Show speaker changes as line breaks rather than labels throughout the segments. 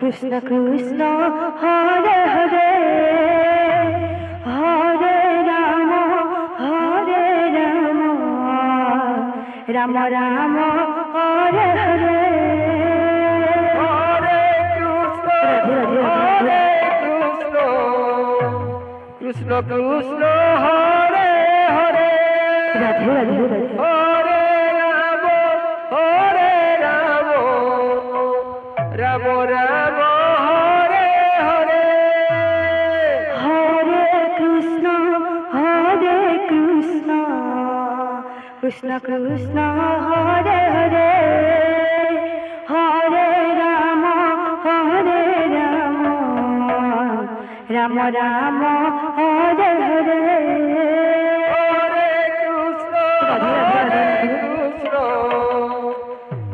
Krishna Krishna Hare Hare Hare Ram Ram Ram Hare Hare
Hare Krishna Krishna Krishna Hare Hare
Radhe Radhe Radhe
হরে Ram Ram Ram Hare Hare
Hare Krishna Krishna Krishna Hare Hare Hare Ram Ram Ram Hare Hare
Hare Krishna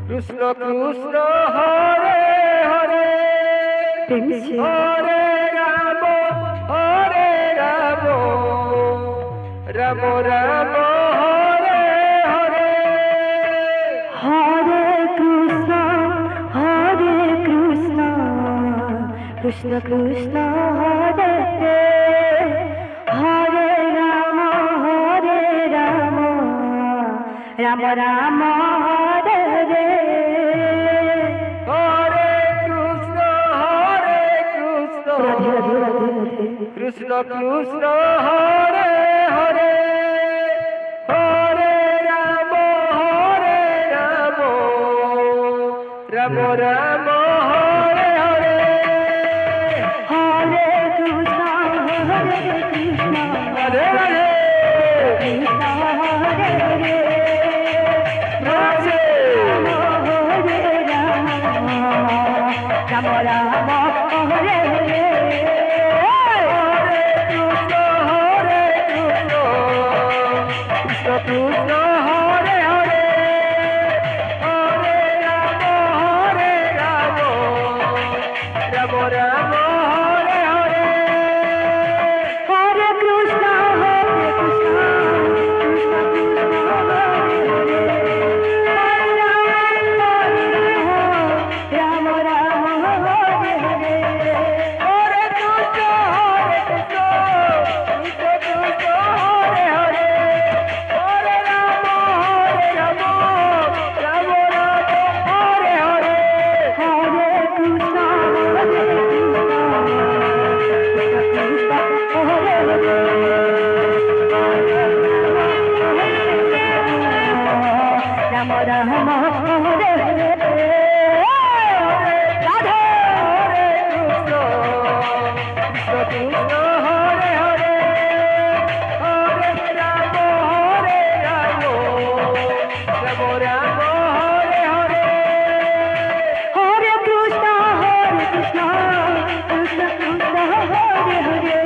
Krishna Krishna Hare Hare
প্রেম সে
হরে Ram Ram Ram Hare Hare
Hare Krishna Krishna Krishna Hare Hare Ram Ram Ram Hare Hare
Hare Krishna
Radhe Radhe Radhe Radhe
Krishna Krishna Hare Hare Hare Ram Ram Ram Hare Hare
Hare Krishna
Radhe Radhe
Krishna Hare Hare
Radhe
হরে Ram Ram Ram Hare Hare
Krishna Krishna Krishna Hare Hare Hare Ram Ram Ram Hare Hare
Hare Krishna Krishna Krishna Hare Hare Ram Ram Hare Hare
Hare Krishna Krishna Krishna Hare Hare Hare Ram Ram Hare Hare
Hare Krishna Krishna Hare Hare Ram Ram Hare Hare Radhe
হরে Krishna Krishna Hare Hare Hare Ram Ram Ram Hare Hare
Hare Krishna Krishna Krishna Hare Hare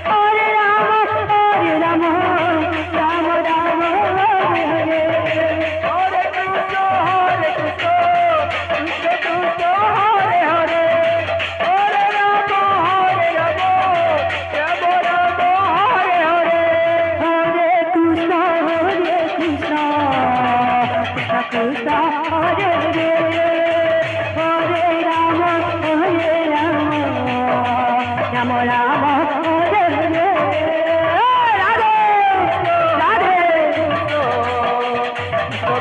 Hare Ram Ram Ram Hare Hare
Hare Krishna Krishna Krishna Hare Hare Hare Ram Ram Hare Hare
Hare Krishna Krishna Krishna Hare Hare Hare Ram Ram Ram Hare Hare Radhe Radhe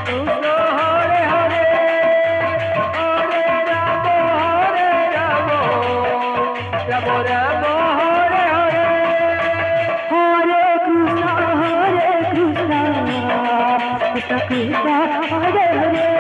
Krishna Hare Hare Hare Ram Ram Ram Hare Hare
Hare Krishna Krishna Krishna Hare Hare